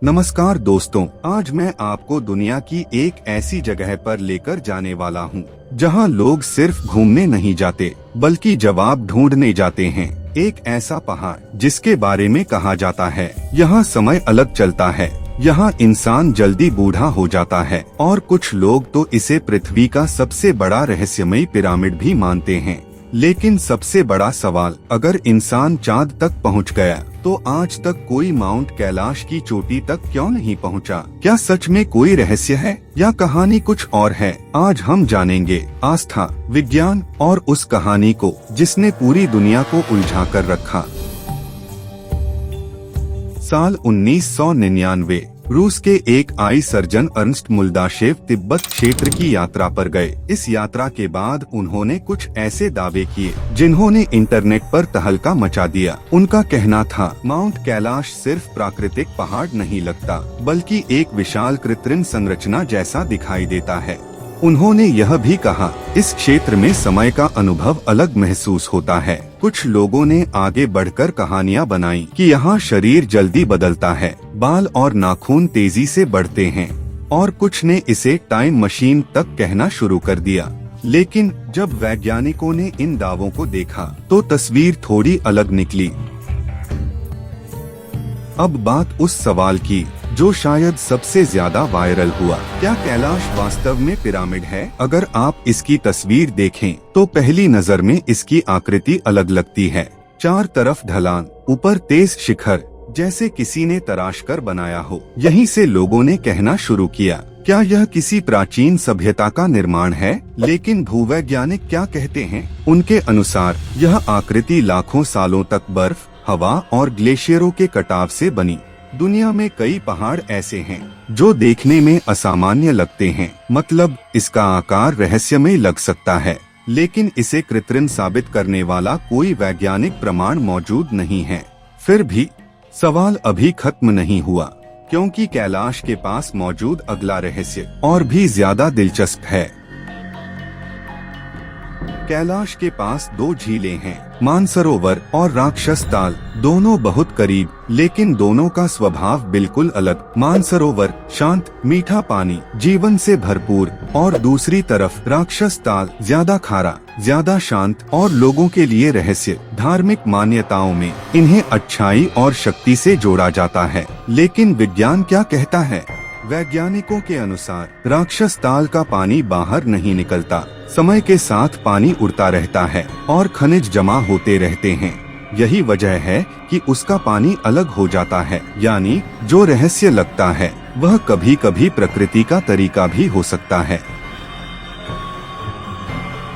नमस्कार दोस्तों, आज मैं आपको दुनिया की एक ऐसी जगह पर लेकर जाने वाला हूँ जहाँ लोग सिर्फ घूमने नहीं जाते बल्कि जवाब ढूंढने जाते हैं। एक ऐसा पहाड़ जिसके बारे में कहा जाता है यहाँ समय अलग चलता है, यहाँ इंसान जल्दी बूढ़ा हो जाता है और कुछ लोग तो इसे पृथ्वी का सबसे बड़ा रहस्यमयी पिरामिड भी मानते हैं। लेकिन सबसे बड़ा सवाल, अगर इंसान चांद तक पहुंच गया तो आज तक कोई माउंट कैलाश की चोटी तक क्यों नहीं पहुंचा? क्या सच में कोई रहस्य है या कहानी कुछ और है? आज हम जानेंगे आस्था, विज्ञान और उस कहानी को जिसने पूरी दुनिया को उलझा कर रखा। साल 1999 रूस के एक आई सर्जन अर्नस्ट मुल्दाशेव तिब्बत क्षेत्र की यात्रा पर गए। इस यात्रा के बाद उन्होंने कुछ ऐसे दावे किए जिन्होंने इंटरनेट पर तहलका मचा दिया। उनका कहना था, माउंट कैलाश सिर्फ प्राकृतिक पहाड़ नहीं लगता बल्कि एक विशाल कृत्रिम संरचना जैसा दिखाई देता है। उन्होंने यह भी कहा, इस क्षेत्र में समय का अनुभव अलग महसूस होता है। कुछ लोगों ने आगे बढ़कर कहानियां बनाई कि यहाँ शरीर जल्दी बदलता है, बाल और नाखून तेजी से बढ़ते हैं, और कुछ ने इसे टाइम मशीन तक कहना शुरू कर दिया। लेकिन जब वैज्ञानिकों ने इन दावों को देखा तो तस्वीर थोड़ी अलग निकली। अब बात उस सवाल की जो शायद सबसे ज्यादा वायरल हुआ, क्या कैलाश वास्तव में पिरामिड है? अगर आप इसकी तस्वीर देखें तो पहली नजर में इसकी आकृति अलग लगती है। चार तरफ ढलान, ऊपर तेज शिखर, जैसे किसी ने तराश कर बनाया हो। यहीं से लोगों ने कहना शुरू किया, क्या यह किसी प्राचीन सभ्यता का निर्माण है? लेकिन भूवैज्ञानिक क्या कहते हैं? उनके अनुसार यह आकृति लाखों सालों तक बर्फ, हवा और ग्लेशियरों के कटाव से बनी। दुनिया में कई पहाड़ ऐसे हैं जो देखने में असामान्य लगते हैं, मतलब इसका आकार रहस्यमय लग सकता है, लेकिन इसे कृत्रिम साबित करने वाला कोई वैज्ञानिक प्रमाण मौजूद नहीं है। फिर भी सवाल अभी खत्म नहीं हुआ, क्योंकि कैलाश के पास मौजूद अगला रहस्य और भी ज्यादा दिलचस्प है। कैलाश के पास दो झीलें हैं, मानसरोवर और राक्षस ताल, दोनों बहुत करीब, लेकिन दोनों का स्वभाव बिल्कुल अलग। मानसरोवर शांत, मीठा पानी, जीवन से भरपूर, और दूसरी तरफ राक्षस ताल ज्यादा खारा, ज्यादा शांत और लोगों के लिए रहस्य। धार्मिक मान्यताओं में इन्हें अच्छाई और शक्ति से जोड़ा जाता है। लेकिन विज्ञान क्या कहता है? वैज्ञानिकों के अनुसार राक्षस ताल का पानी बाहर नहीं निकलता, समय के साथ पानी उड़ता रहता है और खनिज जमा होते रहते हैं। यही वजह है कि उसका पानी अलग हो जाता है, यानी जो रहस्य लगता है वह कभी कभी प्रकृति का तरीका भी हो सकता है।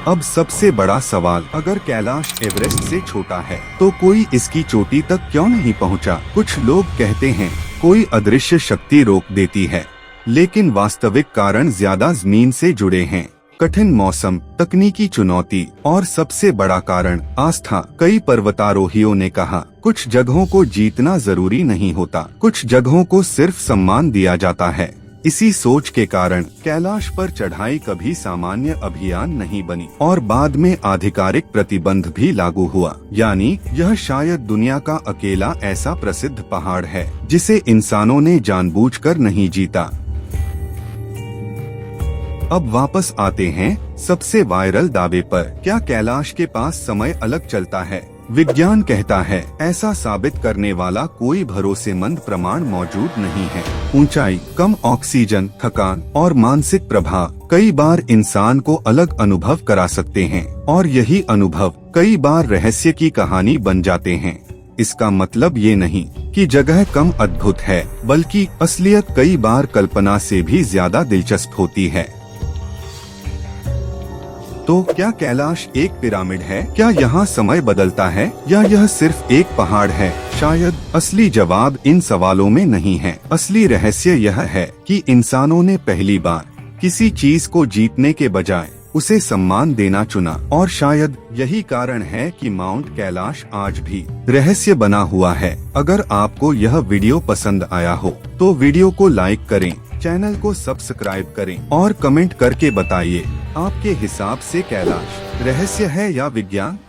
अब सबसे बड़ा सवाल, अगर कैलाश एवरेस्ट से छोटा है तो कोई इसकी चोटी तक क्यों नहीं पहुंचा? कुछ लोग कहते हैं कोई अदृश्य शक्ति रोक देती है, लेकिन वास्तविक कारण ज्यादा जमीन से जुड़े हैं। कठिन मौसम, तकनीकी चुनौती और सबसे बड़ा कारण आस्था। कई पर्वतारोहियों ने कहा, कुछ जगहों को जीतना जरूरी नहीं होता, कुछ जगहों को सिर्फ सम्मान दिया जाता है। इसी सोच के कारण कैलाश पर चढ़ाई कभी सामान्य अभियान नहीं बनी और बाद में आधिकारिक प्रतिबंध भी लागू हुआ। यानी यह शायद दुनिया का अकेला ऐसा प्रसिद्ध पहाड़ है जिसे इंसानों ने जानबूझकर नहीं जीता। अब वापस आते हैं सबसे वायरल दावे पर, क्या कैलाश के पास समय अलग चलता है? विज्ञान कहता है ऐसा साबित करने वाला कोई भरोसेमंद प्रमाण मौजूद नहीं है। ऊंचाई, कम ऑक्सीजन, थकान और मानसिक प्रभाव कई बार इंसान को अलग अनुभव करा सकते हैं, और यही अनुभव कई बार रहस्य की कहानी बन जाते हैं। इसका मतलब ये नहीं कि जगह कम अद्भुत है, बल्कि असलियत कई बार कल्पना से भी ज्यादा दिलचस्प होती है। तो क्या कैलाश एक पिरामिड है? क्या यहाँ समय बदलता है या यह सिर्फ एक पहाड़ है? शायद असली जवाब इन सवालों में नहीं है। असली रहस्य यह है कि इंसानों ने पहली बार किसी चीज को जीतने के बजाय उसे सम्मान देना चुना, और शायद यही कारण है कि माउंट कैलाश आज भी रहस्य बना हुआ है। अगर आपको यह वीडियो पसंद आया हो तो वीडियो को लाइक करें, चैनल को सब्सक्राइब करें और कमेंट करके बताइए, आपके हिसाब से कैलाश रहस्य है या विज्ञान?